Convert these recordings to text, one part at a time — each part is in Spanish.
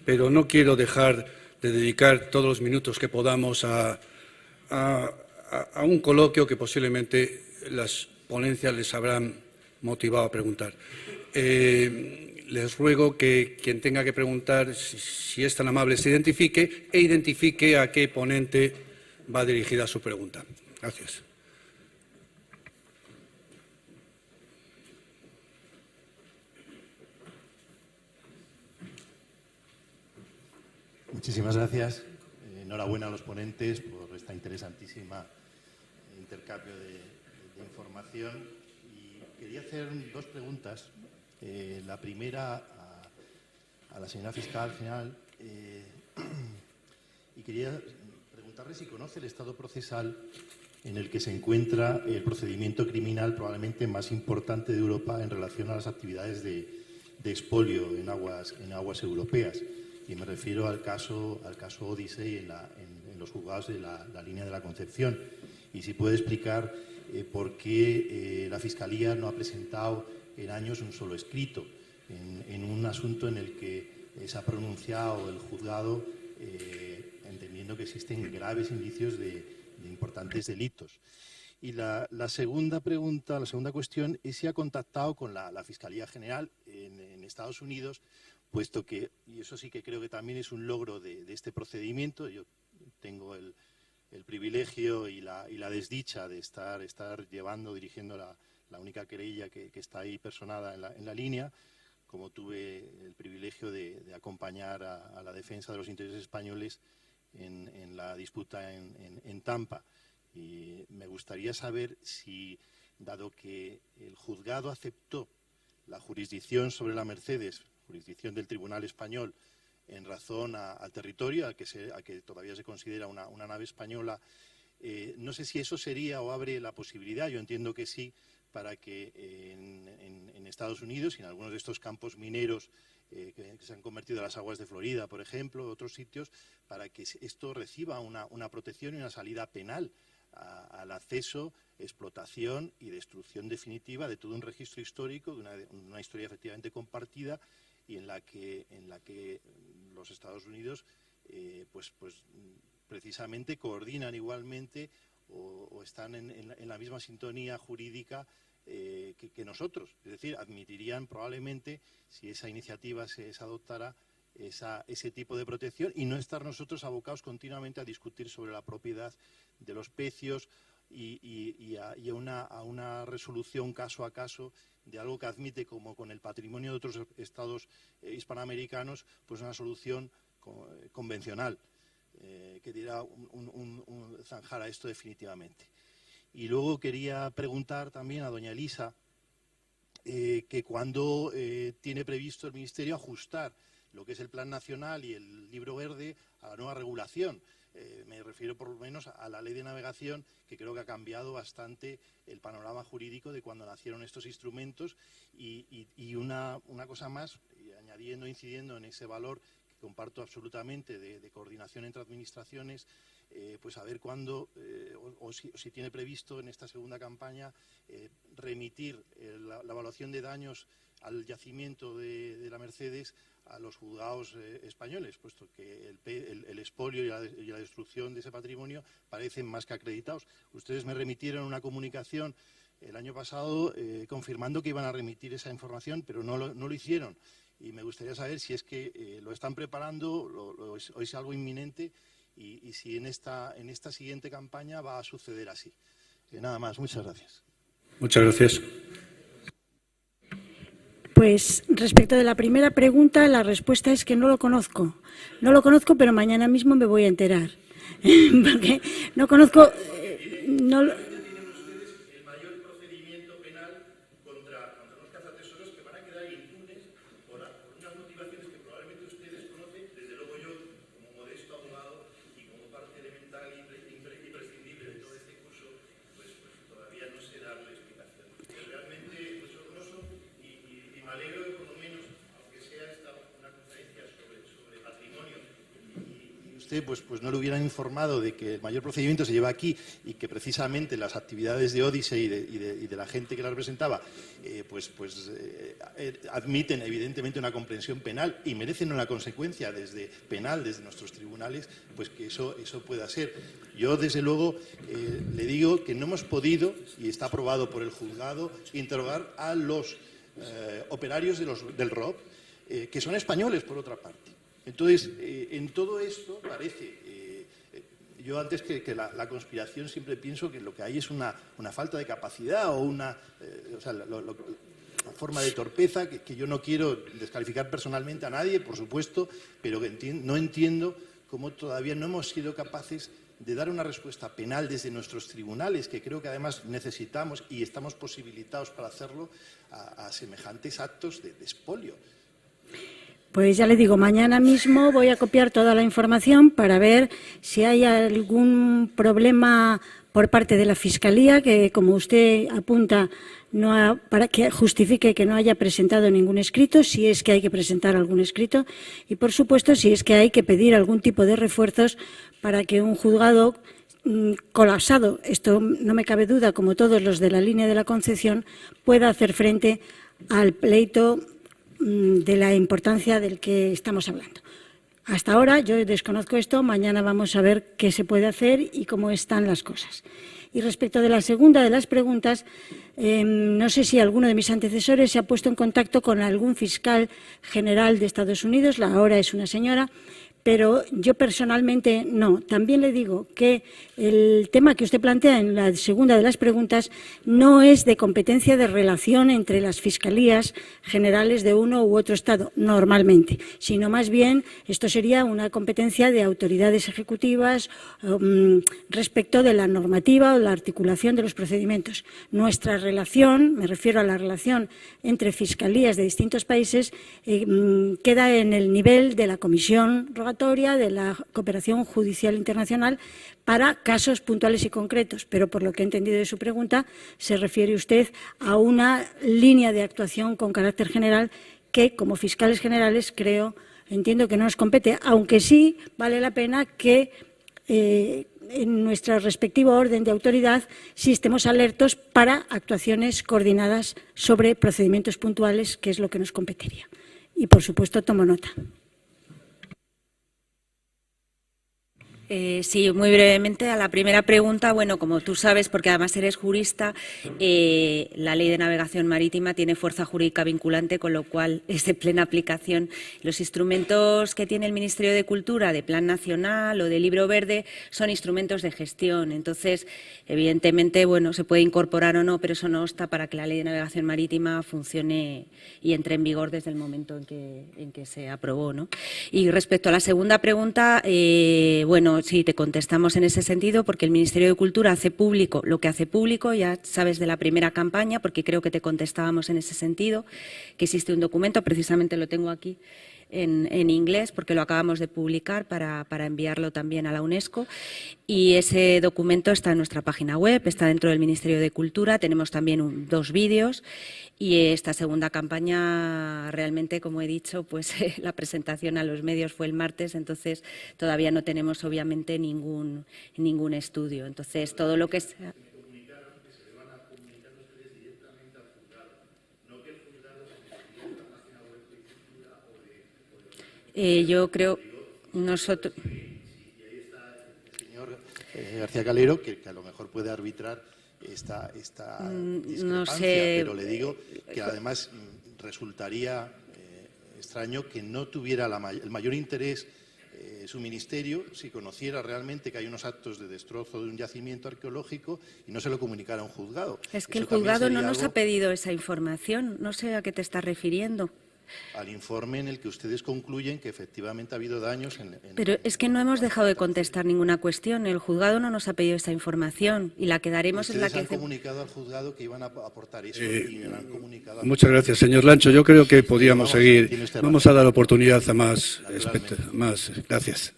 pero no quiero dejar de dedicar todos los minutos que podamos a un coloquio que posiblemente las ponencias les habrán motivado a preguntar. Les ruego que quien tenga que preguntar, si es tan amable, se identifique e identifique a qué ponente va dirigida su pregunta. Gracias. Muchísimas gracias. Enhorabuena a los ponentes por esta interesantísima intercambio de información. Y quería hacer dos preguntas. La primera a la señora fiscal general. Y quería preguntarle si conoce el estado procesal en el que se encuentra el procedimiento criminal probablemente más importante de Europa en relación a las actividades de expolio en aguas europeas. Y me refiero al caso Odyssey en los juzgados de la línea de la Concepción. Y si puede explicar por qué la Fiscalía no ha presentado en años un solo escrito en un asunto en el que se ha pronunciado el juzgado entendiendo que existen graves indicios de importantes delitos. Y la segunda pregunta, la segunda cuestión es si ha contactado con la Fiscalía General en Estados Unidos, puesto que, y eso sí que creo que también es un logro de este procedimiento, yo tengo el privilegio y la desdicha de estar dirigiendo la única querella que está ahí personada en la línea, como tuve el privilegio de acompañar a la defensa de los intereses españoles en la disputa en Tampa. Y me gustaría saber si, dado que el juzgado aceptó la jurisdicción sobre la Mercedes, jurisdicción del Tribunal Español, en razón al territorio, a que todavía se considera una nave española, no sé si eso sería o abre la posibilidad, yo entiendo que sí, para que en Estados Unidos y en algunos de estos campos mineros que se han convertido en las aguas de Florida, por ejemplo, otros sitios, para que esto reciba una protección y una salida penal al acceso, explotación y destrucción definitiva de todo un registro histórico, de una historia efectivamente compartida y en la que los Estados Unidos pues precisamente coordinan igualmente o están en la misma sintonía jurídica que nosotros. Es decir, admitirían probablemente, si esa iniciativa se adoptara, ese tipo de protección y no estar nosotros abocados continuamente a discutir sobre la propiedad de los pecios y a una resolución caso a caso de algo que admite, como con el patrimonio de otros estados hispanoamericanos, pues una solución convencional que diera zanjar a esto definitivamente. Y luego quería preguntar también a doña Elisa que cuándo tiene previsto el Ministerio ajustar lo que es el Plan Nacional y el Libro Verde a la nueva regulación. Me refiero por lo menos a la Ley de Navegación, que creo que ha cambiado bastante el panorama jurídico de cuando nacieron estos instrumentos. Y una cosa más, añadiendo, incidiendo en ese valor que comparto absolutamente de coordinación entre administraciones, pues a ver cuándo, o si tiene previsto en esta segunda campaña, remitir la evaluación de daños al yacimiento de la Mercedes a los juzgados españoles, puesto que el expolio y la destrucción de ese patrimonio parecen más que acreditados. Ustedes me remitieron una comunicación el año pasado confirmando que iban a remitir esa información, pero no lo hicieron. Y me gustaría saber si es que lo están preparando o es algo inminente y si en esta siguiente campaña va a suceder así. Nada más, muchas gracias. Muchas gracias. Pues respecto de la primera pregunta, la respuesta es que no lo conozco. No lo conozco, pero mañana mismo me voy a enterar. Porque no conozco... usted pues no le hubieran informado de que el mayor procedimiento se lleva aquí y que precisamente las actividades de Odyssey y de la gente que la representaba admiten evidentemente una comprensión penal y merecen una consecuencia penal desde nuestros tribunales, pues que eso pueda ser. Yo, desde luego, le digo que no hemos podido, y está aprobado por el juzgado, interrogar a los operarios del ROP, que son españoles, por otra parte. Entonces, en todo esto parece, yo antes que la conspiración siempre pienso que lo que hay es una falta de capacidad o una forma de torpeza que yo no quiero descalificar personalmente a nadie, por supuesto, pero que no entiendo cómo todavía no hemos sido capaces de dar una respuesta penal desde nuestros tribunales, que creo que además necesitamos y estamos posibilitados para hacerlo, a semejantes actos de expolio. Pues ya le digo, mañana mismo voy a copiar toda la información para ver si hay algún problema por parte de la Fiscalía, que como usted apunta, para que justifique que no haya presentado ningún escrito, si es que hay que presentar algún escrito, y por supuesto si es que hay que pedir algún tipo de refuerzos para que un juzgado colapsado, esto no me cabe duda, como todos los de la línea de la Concepción, pueda hacer frente al pleito de la importancia del que estamos hablando. Hasta ahora yo desconozco esto, mañana vamos a ver qué se puede hacer y cómo están las cosas. Y respecto de la segunda de las preguntas, no sé si alguno de mis antecesores se ha puesto en contacto con algún fiscal general de Estados Unidos, la ahora es una señora, pero yo personalmente no. También le digo que el tema que usted plantea en la segunda de las preguntas no es de competencia de relación entre las fiscalías generales de uno u otro Estado, normalmente, sino más bien esto sería una competencia de autoridades ejecutivas respecto de la normativa o la articulación de los procedimientos. Nuestra relación, me refiero a la relación entre fiscalías de distintos países, queda en el nivel de la Comisión Rogatoria de la Cooperación Judicial Internacional para casos puntuales y concretos, pero por lo que he entendido de su pregunta, se refiere usted a una línea de actuación con carácter general que, como fiscales generales, entiendo que no nos compete, aunque sí vale la pena que en nuestro respectivo orden de autoridad sí estemos alertos para actuaciones coordinadas sobre procedimientos puntuales, que es lo que nos competiría. Y, por supuesto, tomo nota. Sí, muy brevemente a la primera pregunta. Bueno, como tú sabes, porque además eres jurista, la Ley de Navegación Marítima tiene fuerza jurídica vinculante, con lo cual es de plena aplicación. Los instrumentos que tiene el Ministerio de Cultura, de Plan Nacional o de Libro Verde, son instrumentos de gestión. Entonces, evidentemente, bueno, se puede incorporar o no, pero eso no obsta para que la Ley de Navegación Marítima funcione y entre en vigor desde el momento en que se aprobó, ¿no? Y respecto a la segunda pregunta, bueno, sí, te contestamos en ese sentido, porque el Ministerio de Cultura hace público lo que hace público, ya sabes de la primera campaña, porque creo que te contestábamos en ese sentido, que existe un documento, precisamente lo tengo aquí en inglés, porque lo acabamos de publicar para enviarlo también a la UNESCO, y ese documento está en nuestra página web, está dentro del Ministerio de Cultura, tenemos también 2 vídeos, y esta segunda campaña realmente, como he dicho, pues la presentación a los medios fue el martes, entonces todavía no tenemos obviamente ningún estudio. Entonces, todo lo que sea... yo creo, nosotros... Y ahí está el señor García Calero, que a lo mejor puede arbitrar esta discrepancia, no sé, pero le digo que además resultaría extraño que no tuviera el mayor interés su ministerio si conociera realmente que hay unos actos de destrozo de un yacimiento arqueológico y no se lo comunicara a un juzgado. Es que el juzgado no nos ha pedido esa información, no sé a qué te estás refiriendo. Al informe en el que ustedes concluyen que efectivamente ha habido daños Pero es que no hemos dejado de contestar ninguna cuestión. El juzgado no nos ha pedido esa información y la que daremos es la que... Ustedes han comunicado al juzgado que iban a aportar eso y me lo han comunicado. Muchas gracias, señor Lancho. Yo creo que podíamos seguir. Vamos a dar oportunidad a más. Gracias.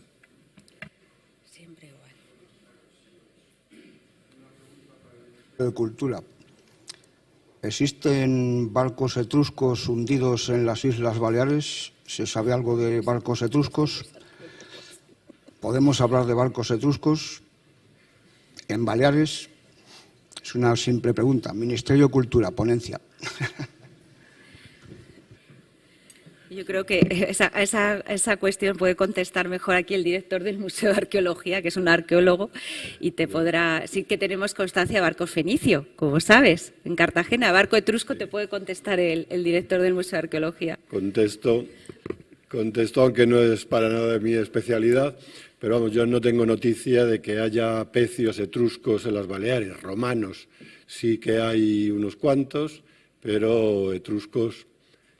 Siempre igual. De Cultura. ¿Existen barcos etruscos hundidos en las Islas Baleares? ¿Se sabe algo de barcos etruscos? ¿podemos hablar de barcos etruscos en Baleares? Es una simple pregunta. Ministerio de Cultura, ponencia. Yo creo que esa cuestión puede contestar mejor aquí el director del Museo de Arqueología, que es un arqueólogo, y te podrá... Sí que tenemos constancia de barco fenicio, como sabes, en Cartagena. Barco etrusco te puede contestar el director del Museo de Arqueología. Contesto, aunque no es para nada de mi especialidad, pero vamos, yo no tengo noticia de que haya pecios etruscos en las Baleares. Romanos sí que hay unos cuantos, pero etruscos,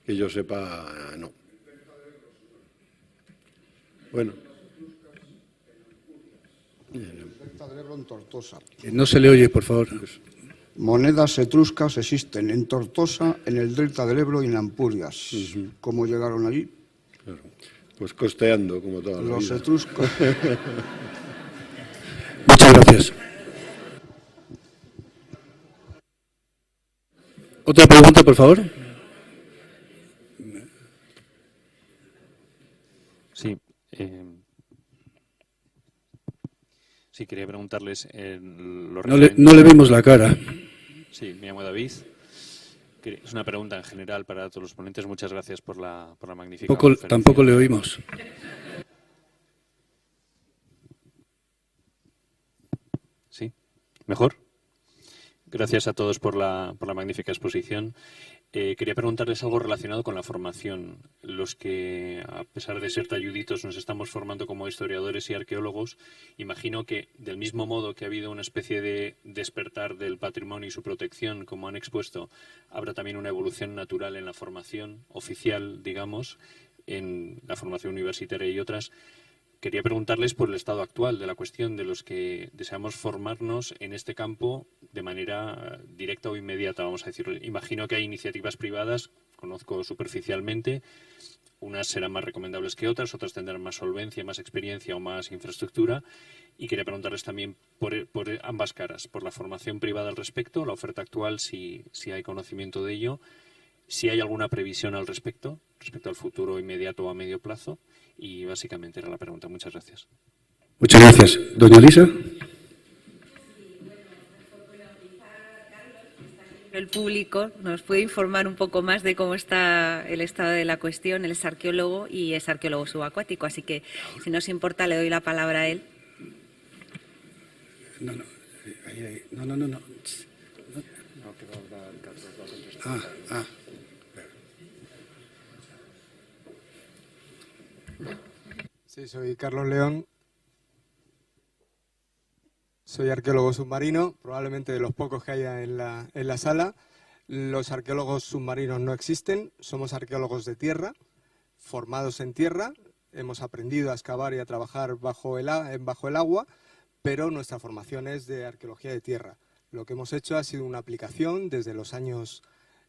que yo sepa, no. Bueno. Delta del Ebro en Tortosa. No se le oye, por favor. Monedas etruscas existen en Tortosa, en el Delta del Ebro y en Ampurias. ¿Cómo llegaron allí? Claro. Pues costeando, como toda la Los vida. etruscos. Muchas gracias. ¿Otra pregunta, por favor? Sí. Sí, quería preguntarles... No le vemos la cara. Sí, me llamo David. Es una pregunta en general para todos los ponentes. Muchas gracias por la magnífica conferencia. Tampoco le oímos. ¿Sí? ¿Mejor? Gracias a todos por la magnífica exposición. Quería preguntarles algo relacionado con la formación. Los que, a pesar de ser talluditos, nos estamos formando como historiadores y arqueólogos, imagino que, del mismo modo que ha habido una especie de despertar del patrimonio y su protección, como han expuesto, habrá también una evolución natural en la formación oficial, digamos, en la formación universitaria y otras. Quería preguntarles por el estado actual de la cuestión de los que deseamos formarnos en este campo de manera directa o inmediata, vamos a decirlo. Imagino que hay iniciativas privadas, conozco superficialmente, unas serán más recomendables que otras tendrán más solvencia, más experiencia o más infraestructura. Y quería preguntarles también por ambas caras, por la formación privada al respecto, la oferta actual, si hay conocimiento de ello, si hay alguna previsión al respecto al futuro inmediato o a medio plazo. Y básicamente era la pregunta. Muchas gracias. Muchas gracias. Doña Lisa. El público nos puede informar un poco más de cómo está el estado de la cuestión. Él es arqueólogo y es arqueólogo subacuático, así que si no os importa le doy la palabra a él. No. Sí, soy Carlos León. Soy arqueólogo submarino, probablemente de los pocos que haya en la sala. Los arqueólogos submarinos no existen, somos arqueólogos de tierra, formados en tierra. Hemos aprendido a excavar y a trabajar bajo el agua, pero nuestra formación es de arqueología de tierra. Lo que hemos hecho ha sido una aplicación desde los años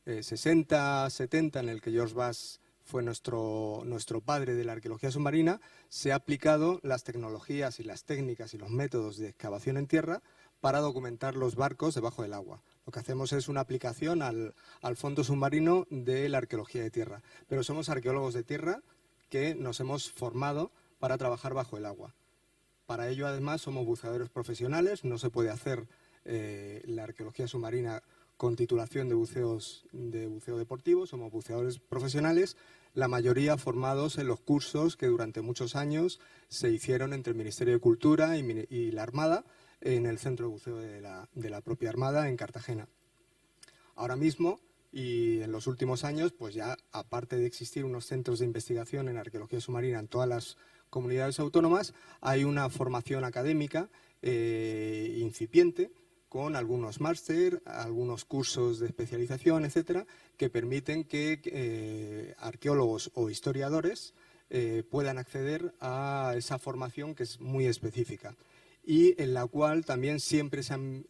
60, 70, en el que George Bass fue nuestro padre de la arqueología submarina. Se ha aplicado las tecnologías y las técnicas y los métodos de excavación en tierra para documentar los barcos debajo del agua. Lo que hacemos es una aplicación al fondo submarino de la arqueología de tierra. Pero somos arqueólogos de tierra que nos hemos formado para trabajar bajo el agua. Para ello, además, somos buceadores profesionales. No se puede hacer la arqueología submarina con titulación de buceo deportivo. Somos buceadores profesionales, la mayoría formados en los cursos que durante muchos años se hicieron entre el Ministerio de Cultura y la Armada en el centro de buceo de la propia Armada en Cartagena. Ahora mismo y en los últimos años, pues ya aparte de existir unos centros de investigación en arqueología submarina en todas las comunidades autónomas, hay una formación académica incipiente, con algunos máster, algunos cursos de especialización, etcétera, que permiten que arqueólogos o historiadores puedan acceder a esa formación que es muy específica y en la cual también siempre se han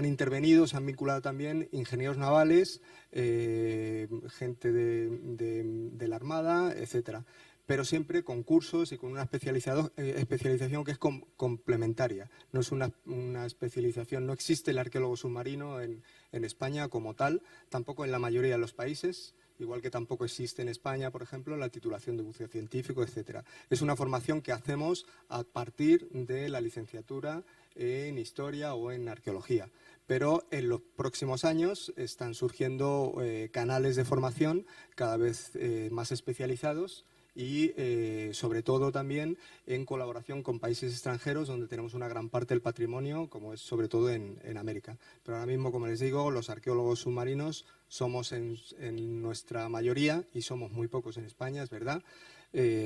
intervenido, se han vinculado también ingenieros navales, gente de la Armada, etcétera. Pero siempre con cursos y con una especialización que es complementaria. No es una especialización, no existe el arqueólogo submarino en España como tal, tampoco en la mayoría de los países. igual que tampoco existe en España, por ejemplo, la titulación de buceo científico, etcétera. Es una formación que hacemos a partir de la licenciatura en Historia o en Arqueología. Pero en los próximos años están surgiendo canales de formación cada vez más especializados y sobre todo también en colaboración con países extranjeros donde tenemos una gran parte del patrimonio, como es sobre todo en América. Pero ahora mismo, como les digo, los arqueólogos submarinos somos en nuestra mayoría, y somos muy pocos en España, es verdad,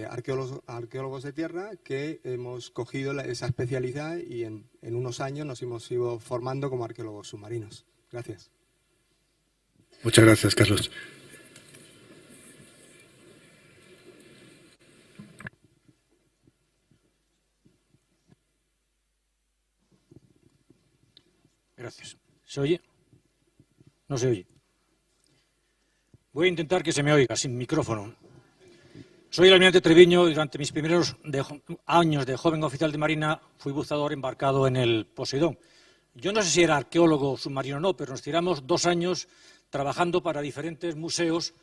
arqueólogos de tierra que hemos cogido esa especialidad y en unos años nos hemos ido formando como arqueólogos submarinos. Gracias. Muchas gracias, Carlos. Gracias. ¿Se oye? No se oye. Voy a intentar que se me oiga sin micrófono. Soy el almirante Treviño y durante mis primeros años de joven oficial de Marina fui buceador embarcado en el Poseidón. Yo no sé si era arqueólogo submarino o no, pero nos tiramos 2 años trabajando para diferentes museos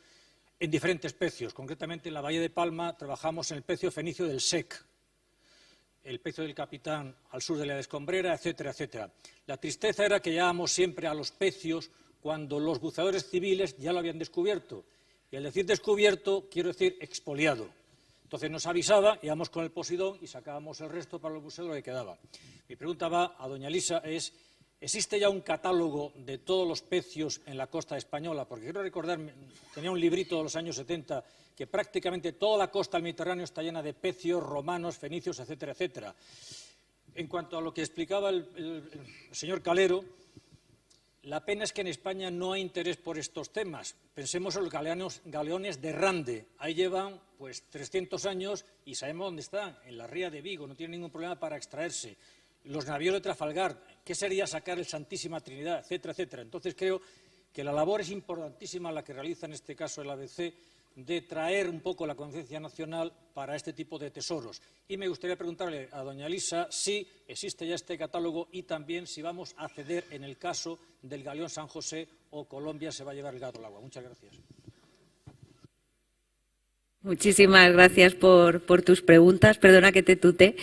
en diferentes pecios. Concretamente en la Bahía de Palma trabajamos en el pecio fenicio del SEC, el pecio del Capitán al sur de la Escombrera, etcétera, etcétera. La tristeza era que llegábamos siempre a los pecios cuando los buceadores civiles ya lo habían descubierto. Y al decir descubierto, quiero decir expoliado. Entonces nos avisaba, íbamos con el Poseidón y sacábamos el resto para los museos lo que quedaba. Mi pregunta va a doña Elisa, ¿existe ya un catálogo de todos los pecios en la costa española? Porque quiero recordar, tenía un librito de los años 70, que prácticamente toda la costa del Mediterráneo está llena de pecios, romanos, fenicios, etcétera, etcétera. En cuanto a lo que explicaba el señor Calero, la pena es que en España no hay interés por estos temas. Pensemos en los galeones de Rande. Ahí llevan pues 300 años y sabemos dónde están, en la ría de Vigo, no tienen ningún problema para extraerse. Los navíos de Trafalgar, ¿qué sería sacar el Santísima Trinidad, etcétera, etcétera? Entonces creo que la labor es importantísima la que realiza en este caso el ABC, de traer un poco la conciencia nacional para este tipo de tesoros. Y me gustaría preguntarle a doña Elisa si existe ya este catálogo y también si vamos a ceder en el caso del galeón San José o Colombia se va a llevar el gato al agua. Muchas gracias. Muchísimas gracias por tus preguntas. Perdona que te tutee.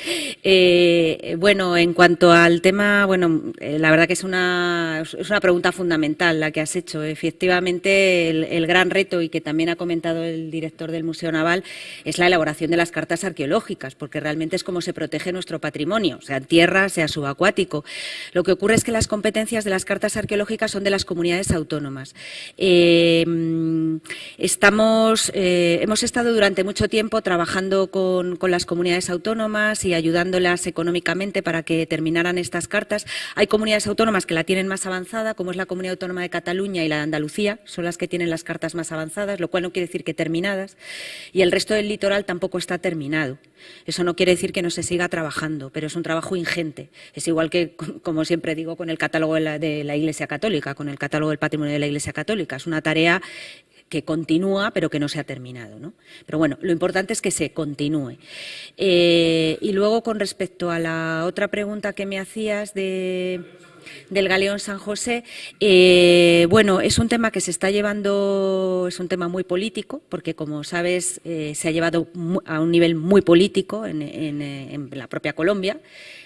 Bueno, en cuanto al tema, la verdad que es una pregunta fundamental la que has hecho. Efectivamente, el gran reto, y que también ha comentado el director del Museo Naval, es la elaboración de las cartas arqueológicas, porque realmente es como se protege nuestro patrimonio, sea en tierra, sea subacuático. Lo que ocurre es que las competencias de las cartas arqueológicas son de las comunidades autónomas. Hemos estado durante mucho tiempo trabajando con las comunidades autónomas y ayudándolas económicamente para que terminaran estas cartas. Hay comunidades autónomas que la tienen más avanzada, como es la Comunidad Autónoma de Cataluña y la de Andalucía, son las que tienen las cartas más avanzadas, lo cual no quiere decir que terminadas, y el resto del litoral tampoco está terminado. Eso no quiere decir que no se siga trabajando, pero es un trabajo ingente. Es igual que, como siempre digo, con el catálogo de la Iglesia Católica, con el catálogo del patrimonio de la Iglesia Católica. Es una tarea que continúa, pero que no se ha terminado, ¿no? Pero bueno, lo importante es que se continúe. Y luego, con respecto a la otra pregunta que me hacías del galeón San José, es un tema que se está llevando, es un tema muy político, porque como sabes, se ha llevado a un nivel muy político en la propia Colombia.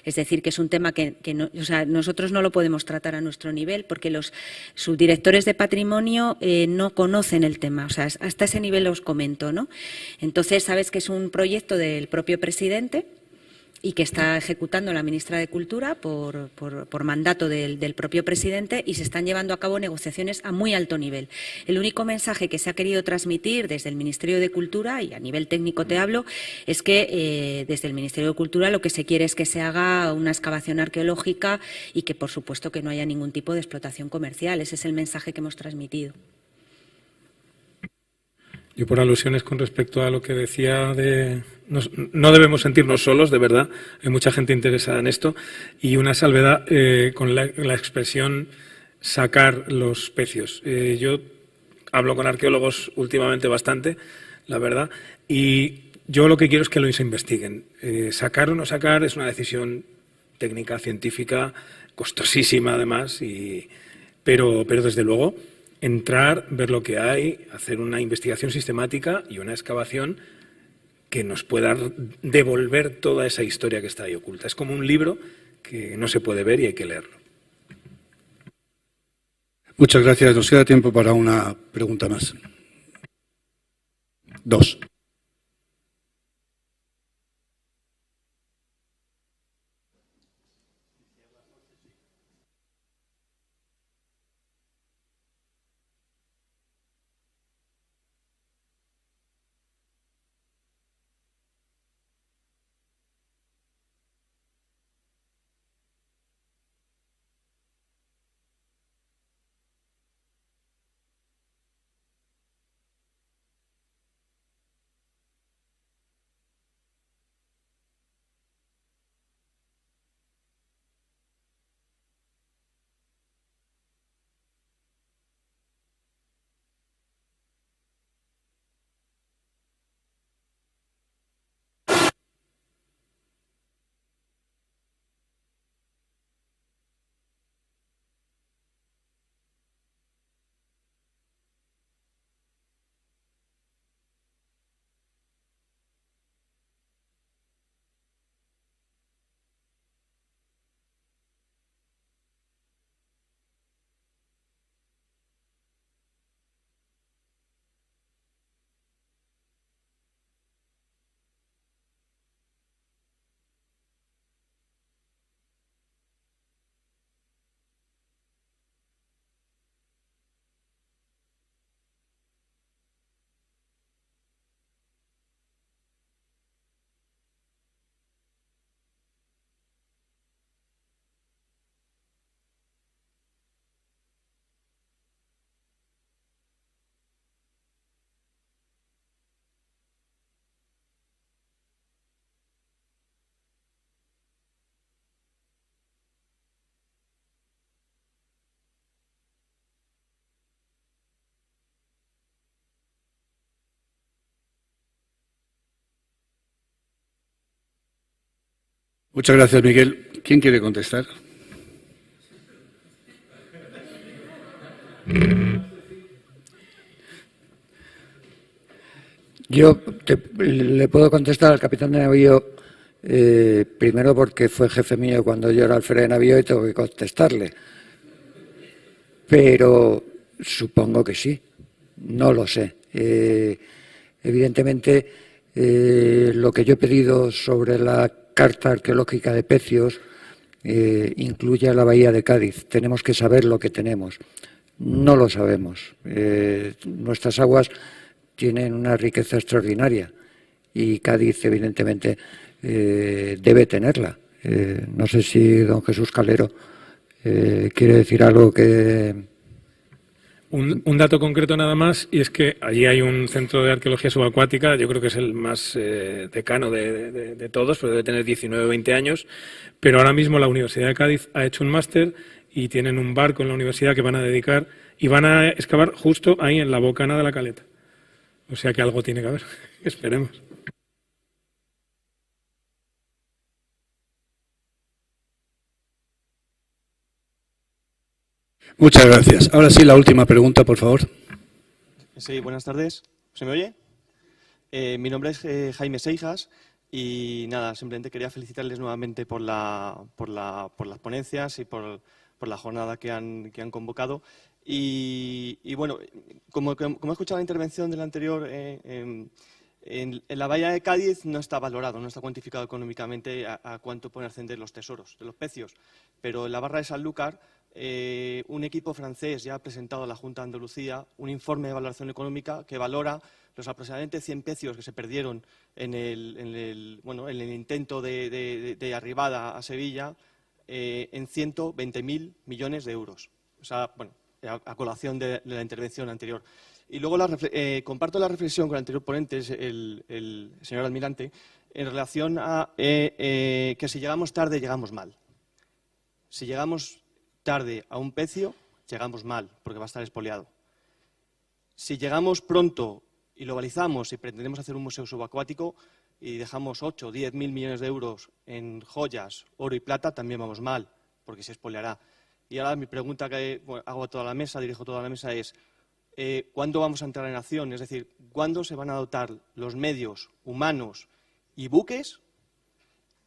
Es decir, que es un tema que no, nosotros no lo podemos tratar a nuestro nivel porque los subdirectores de patrimonio no conocen el tema. O sea, hasta ese nivel os comento, ¿no? Entonces, sabes que es un proyecto del propio presidente y que está ejecutando la ministra de Cultura por mandato del propio presidente, y se están llevando a cabo negociaciones a muy alto nivel. El único mensaje que se ha querido transmitir desde el Ministerio de Cultura, y a nivel técnico te hablo, es que desde el Ministerio de Cultura lo que se quiere es que se haga una excavación arqueológica y que, por supuesto, que no haya ningún tipo de explotación comercial. Ese es el mensaje que hemos transmitido. Yo, por alusiones con respecto a lo que decía no debemos sentirnos solos, de verdad, hay mucha gente interesada en esto, y una salvedad con la expresión sacar los pecios. Yo hablo con arqueólogos últimamente bastante, la verdad, y yo lo que quiero es que lo investiguen. Sacar o no sacar es una decisión técnica, científica, costosísima además, pero desde luego entrar, ver lo que hay, hacer una investigación sistemática y una excavación que nos pueda devolver toda esa historia que está ahí oculta. Es como un libro que no se puede ver y hay que leerlo. Muchas gracias. Nos queda tiempo para una pregunta más. Dos. Muchas gracias, Miguel. ¿Quién quiere contestar? Yo le puedo contestar al capitán de navío, primero porque fue jefe mío cuando yo era alférez de navío y tengo que contestarle. Pero supongo que sí, no lo sé. Evidentemente, lo que yo he pedido sobre la Carta Arqueológica de Pecios incluye a la Bahía de Cádiz. Tenemos que saber lo que tenemos. No lo sabemos. Nuestras aguas tienen una riqueza extraordinaria y Cádiz, evidentemente, debe tenerla. No sé si don Jesús Calero quiere decir algo que... Un dato concreto nada más, y es que allí hay un centro de arqueología subacuática, yo creo que es el más decano de todos, pero debe tener 19 o 20 años, pero ahora mismo la Universidad de Cádiz ha hecho un máster y tienen un barco en la universidad que van a dedicar y van a excavar justo ahí en la bocana de la caleta. O sea que algo tiene que haber, esperemos. Muchas gracias. Ahora sí, la última pregunta, por favor. Sí, buenas tardes. ¿Se me oye? Mi nombre es Jaime Seijas y nada, simplemente quería felicitarles nuevamente por las ponencias y por la jornada que han convocado. Y bueno, como he escuchado la intervención del anterior, en la bahía de Cádiz no está valorado, no está cuantificado económicamente a cuánto pueden ascender los tesoros de los pecios, pero en la barra de Sanlúcar un equipo francés ya ha presentado a la Junta de Andalucía un informe de valoración económica que valora los aproximadamente 100 pecios que se perdieron en el intento de arribada a Sevilla en 120.000 millones de euros. O sea, bueno, a colación de la intervención anterior. Y luego comparto la reflexión con el anterior ponente, el señor almirante, en relación a que si llegamos tarde, llegamos mal. Si llegamos tarde a un pecio, llegamos mal, porque va a estar expoliado. Si llegamos pronto y lo balizamos y pretendemos hacer un museo subacuático y dejamos 8 o 10.000 millones de euros en joyas, oro y plata, también vamos mal, porque se expoliará. Y ahora mi pregunta que hago a toda la mesa, dirijo a toda la mesa es, ¿cuándo vamos a entrar en acción? Es decir, ¿cuándo se van a dotar los medios humanos y buques?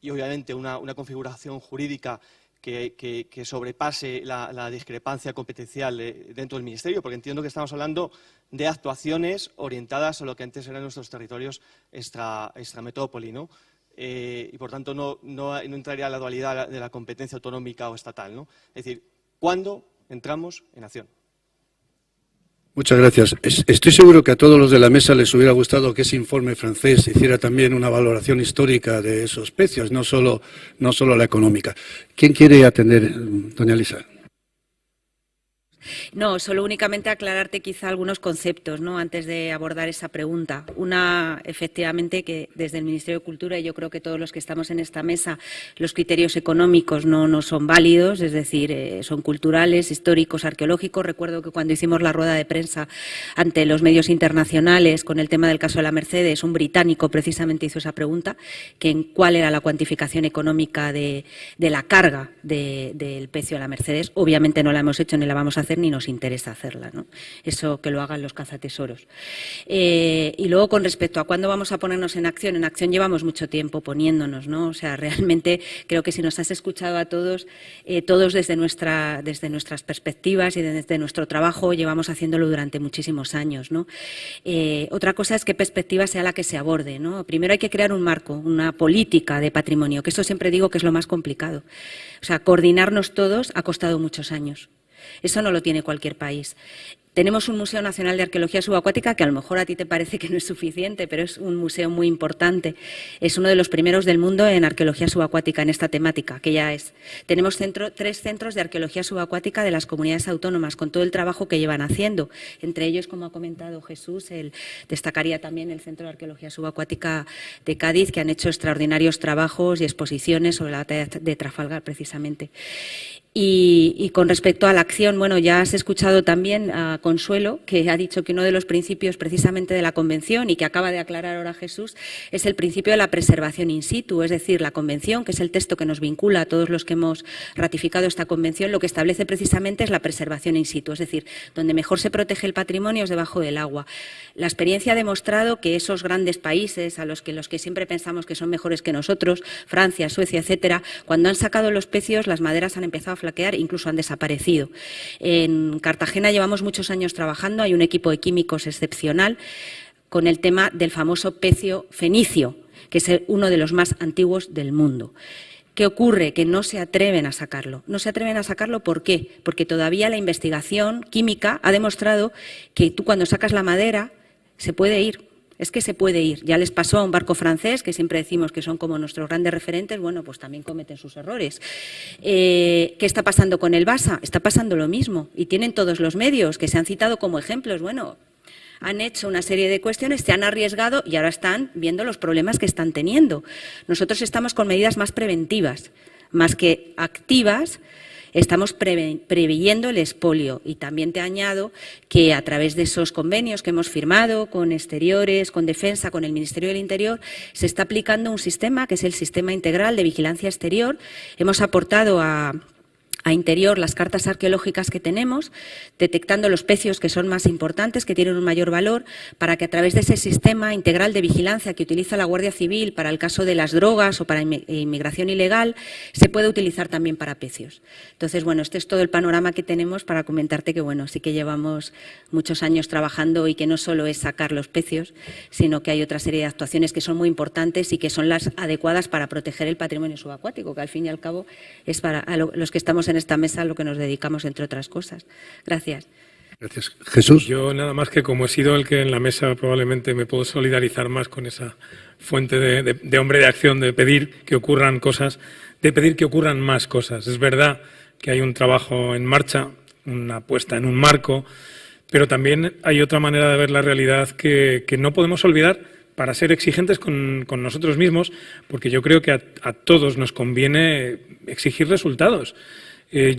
Y obviamente una configuración jurídica que sobrepase la discrepancia competencial dentro del Ministerio, porque entiendo que estamos hablando de actuaciones orientadas a lo que antes eran nuestros territorios extrametrópoli, ¿no? Y por tanto no entraría la dualidad de la competencia autonómica o estatal, ¿no? Es decir, ¿cuándo entramos en acción? Muchas gracias. Estoy seguro que a todos los de la mesa les hubiera gustado que ese informe francés hiciera también una valoración histórica de esos precios, no solo la económica. ¿Quién quiere atender, doña Elisa? No, solo únicamente aclararte quizá algunos conceptos, ¿no?, antes de abordar esa pregunta. Una, efectivamente, que desde el Ministerio de Cultura, y yo creo que todos los que estamos en esta mesa, los criterios económicos no son válidos, es decir, son culturales, históricos, arqueológicos. Recuerdo que cuando hicimos la rueda de prensa ante los medios internacionales con el tema del caso de la Mercedes, un británico precisamente hizo esa pregunta, que en cuál era la cuantificación económica de la carga del precio de la Mercedes. Obviamente no la hemos hecho ni la vamos a hacer, ni nos interesa hacerla, ¿no? Eso que lo hagan los cazatesoros. Y luego, con respecto a cuándo vamos a ponernos en acción llevamos mucho tiempo poniéndonos, ¿no? O sea, realmente creo que si nos has escuchado a todos, todos desde nuestras perspectivas y desde nuestro trabajo llevamos haciéndolo durante muchísimos años, ¿no? Otra cosa es qué perspectiva sea la que se aborde, ¿no? Primero hay que crear un marco, una política de patrimonio, que eso siempre digo que es lo más complicado. O sea, coordinarnos todos ha costado muchos años. Eso no lo tiene cualquier país. Tenemos un Museo Nacional de Arqueología Subacuática que a lo mejor a ti te parece que no es suficiente, pero es un museo muy importante. Es uno de los primeros del mundo en arqueología subacuática, en esta temática, que ya es. Tenemos 3 centros de arqueología subacuática de las comunidades autónomas, con todo el trabajo que llevan haciendo. Entre ellos, como ha comentado Jesús, destacaría también el Centro de Arqueología Subacuática de Cádiz, que han hecho extraordinarios trabajos y exposiciones sobre la batalla de Trafalgar, precisamente. Y con respecto a la acción, bueno, ya has escuchado también a Consuelo, que ha dicho que uno de los principios precisamente de la Convención, y que acaba de aclarar ahora Jesús, es el principio de la preservación in situ, es decir, la Convención, que es el texto que nos vincula a todos los que hemos ratificado esta Convención, lo que establece precisamente es la preservación in situ, es decir, donde mejor se protege el patrimonio es debajo del agua. La experiencia ha demostrado que esos grandes países, a los que siempre pensamos que son mejores que nosotros, Francia, Suecia, etcétera, cuando han sacado los pecios, las maderas han empezado a flaquear, incluso han desaparecido. En Cartagena llevamos muchos años trabajando, hay un equipo de químicos excepcional con el tema del famoso pecio fenicio, que es uno de los más antiguos del mundo. ¿Qué ocurre? Que no se atreven a sacarlo. No se atreven a sacarlo, ¿por qué? Porque todavía la investigación química ha demostrado que tú cuando sacas la madera se puede ir. Es que se puede ir. Ya les pasó a un barco francés, que siempre decimos que son como nuestros grandes referentes, bueno, pues también cometen sus errores. ¿Qué está pasando con el Basa? Está pasando lo mismo. Y tienen todos los medios que se han citado como ejemplos. Bueno, han hecho una serie de cuestiones, se han arriesgado y ahora están viendo los problemas que están teniendo. Nosotros estamos con medidas más preventivas, más que activas. Estamos preveyendo el expolio, y también te añado que a través de esos convenios que hemos firmado con Exteriores, con Defensa, con el Ministerio del Interior, se está aplicando un sistema que es el Sistema Integral de Vigilancia Exterior. Hemos aportado a Interior las cartas arqueológicas que tenemos, detectando los pecios que son más importantes, que tienen un mayor valor, para que a través de ese sistema integral de vigilancia que utiliza la Guardia Civil para el caso de las drogas o para inmigración ilegal, se pueda utilizar también para pecios. Entonces, bueno, este es todo el panorama que tenemos para comentarte que, bueno, sí que llevamos muchos años trabajando y que no solo es sacar los pecios, sino que hay otra serie de actuaciones que son muy importantes y que son las adecuadas para proteger el patrimonio subacuático, que al fin y al cabo es para los que estamos en esta mesa lo que nos dedicamos, entre otras cosas. Gracias. Gracias. Jesús. Yo nada más que como he sido el que en la mesa probablemente me puedo solidarizar más con esa fuente de hombre de acción, de pedir que ocurran cosas, de pedir que ocurran más cosas. Es verdad que hay un trabajo en marcha, una puesta en un marco, pero también hay otra manera de ver la realidad que no podemos olvidar para ser exigentes con nosotros mismos, porque yo creo que a todos nos conviene exigir resultados.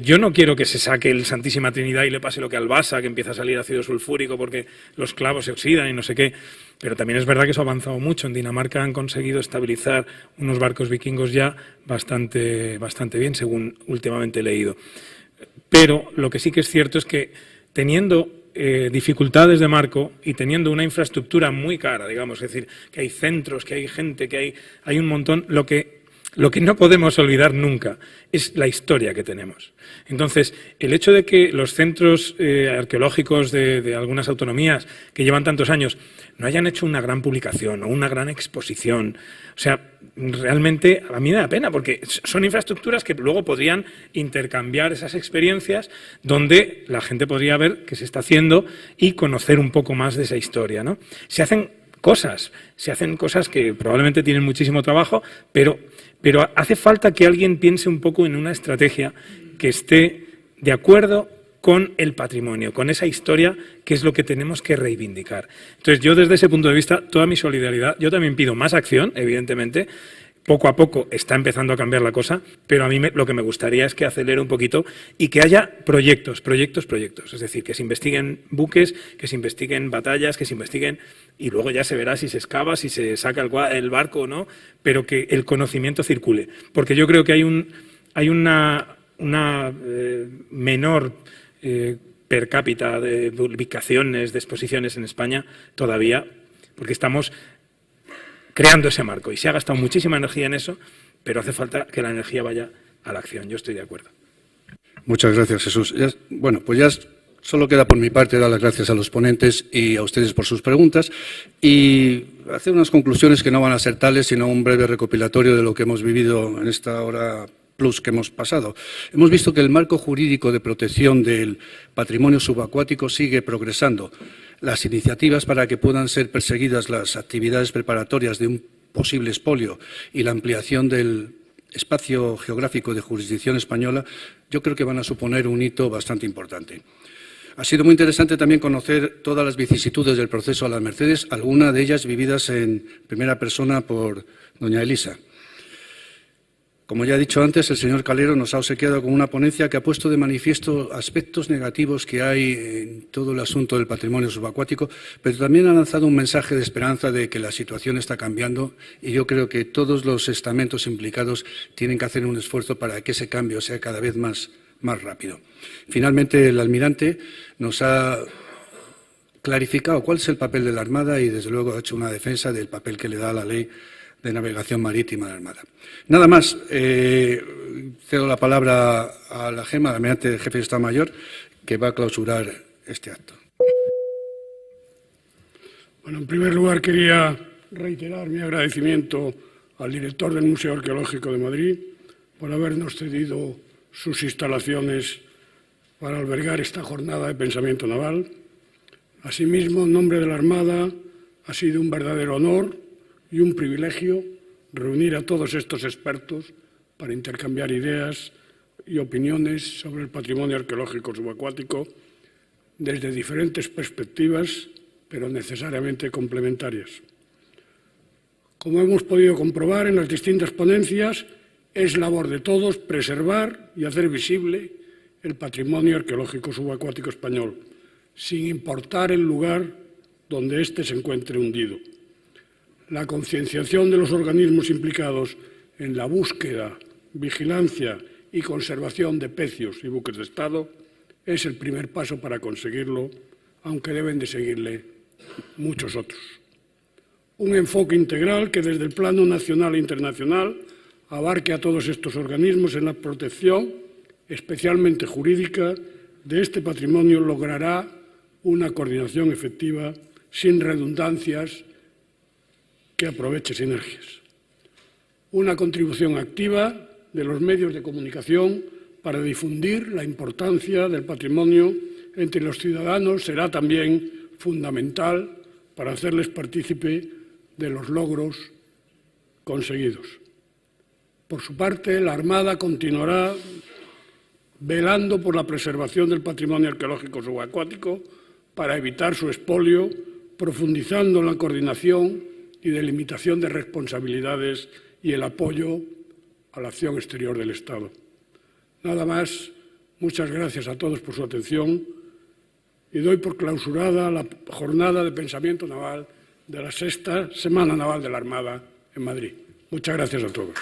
Yo no quiero que se saque el Santísima Trinidad y le pase lo que al Basa, que empieza a salir ácido sulfúrico porque los clavos se oxidan y no sé qué, pero también es verdad que eso ha avanzado mucho. En Dinamarca han conseguido estabilizar unos barcos vikingos ya bastante bien, según últimamente he leído. pero lo que sí que es cierto es que teniendo dificultades de marco y teniendo una infraestructura muy cara, digamos, es decir, que hay centros, que hay gente, que hay un montón, lo que no podemos olvidar nunca es la historia que tenemos. Entonces, el hecho de que los centros arqueológicos de algunas autonomías que llevan tantos años no hayan hecho una gran publicación o una gran exposición, o sea, realmente a mí me da pena porque son infraestructuras que luego podrían intercambiar esas experiencias donde la gente podría ver qué se está haciendo y conocer un poco más de esa historia, ¿no? Se hacen cosas que probablemente tienen muchísimo trabajo, pero hace falta que alguien piense un poco en una estrategia que esté de acuerdo con el patrimonio, con esa historia que es lo que tenemos que reivindicar. Entonces, yo desde ese punto de vista, toda mi solidaridad, yo también pido más acción, evidentemente. Poco a poco está empezando a cambiar la cosa, pero a mí lo que me gustaría es que acelere un poquito y que haya proyectos. Es decir, que se investiguen buques, que se investiguen batallas, que se investiguen y luego ya se verá si se excava, si se saca el barco o no, pero que el conocimiento circule. Porque yo creo que hay una menor per cápita de publicaciones, de exposiciones en España todavía, porque estamos creando ese marco y se ha gastado muchísima energía en eso, pero hace falta que la energía vaya a la acción. Yo estoy de acuerdo. Muchas gracias, Jesús. Pues ya solo queda por mi parte dar las gracias a los ponentes y a ustedes por sus preguntas y hacer unas conclusiones que no van a ser tales, sino un breve recopilatorio de lo que hemos vivido en esta hora plus que hemos pasado. Hemos visto que el marco jurídico de protección del patrimonio subacuático sigue progresando. Las iniciativas para que puedan ser perseguidas las actividades preparatorias de un posible expolio y la ampliación del espacio geográfico de jurisdicción española, yo creo que van a suponer un hito bastante importante. Ha sido muy interesante también conocer todas las vicisitudes del proceso a las Mercedes, algunas de ellas vividas en primera persona por doña Elisa. Como ya he dicho antes, el señor Calero nos ha obsequiado con una ponencia que ha puesto de manifiesto aspectos negativos que hay en todo el asunto del patrimonio subacuático, pero también ha lanzado un mensaje de esperanza de que la situación está cambiando y yo creo que todos los estamentos implicados tienen que hacer un esfuerzo para que ese cambio sea cada vez más rápido. Finalmente, el almirante nos ha clarificado cuál es el papel de la Armada y, desde luego, ha hecho una defensa del papel que le da la Ley de Navegación Marítima de la Armada. Nada más, cedo la palabra a la GEMA, al almirante jefe de Estado Mayor, que va a clausurar este acto. Bueno, en primer lugar quería reiterar mi agradecimiento al director del Museo Arqueológico de Madrid por habernos cedido sus instalaciones para albergar esta jornada de pensamiento naval. Asimismo, en nombre de la Armada, ha sido un verdadero honor y un privilegio reunir a todos estos expertos para intercambiar ideas y opiniones sobre el patrimonio arqueológico subacuático desde diferentes perspectivas, pero necesariamente complementarias. Como hemos podido comprobar en las distintas ponencias, es labor de todos preservar y hacer visible el patrimonio arqueológico subacuático español, sin importar el lugar donde éste se encuentre hundido. La concienciación de los organismos implicados en la búsqueda, vigilancia y conservación de pecios y buques de Estado es el primer paso para conseguirlo, aunque deben de seguirle muchos otros. Un enfoque integral que desde el plano nacional e internacional abarque a todos estos organismos en la protección, especialmente jurídica, de este patrimonio logrará una coordinación efectiva sin redundancias que aproveche sinergias. Una contribución activa de los medios de comunicación para difundir la importancia del patrimonio entre los ciudadanos será también fundamental para hacerles partícipe de los logros conseguidos. Por su parte, la Armada continuará velando por la preservación del patrimonio arqueológico subacuático para evitar su expolio, profundizando en la coordinación y delimitación de responsabilidades y el apoyo a la acción exterior del Estado. Nada más, muchas gracias a todos por su atención y doy por clausurada la jornada de pensamiento naval de la 6ª Semana Naval de la Armada en Madrid. Muchas gracias a todos.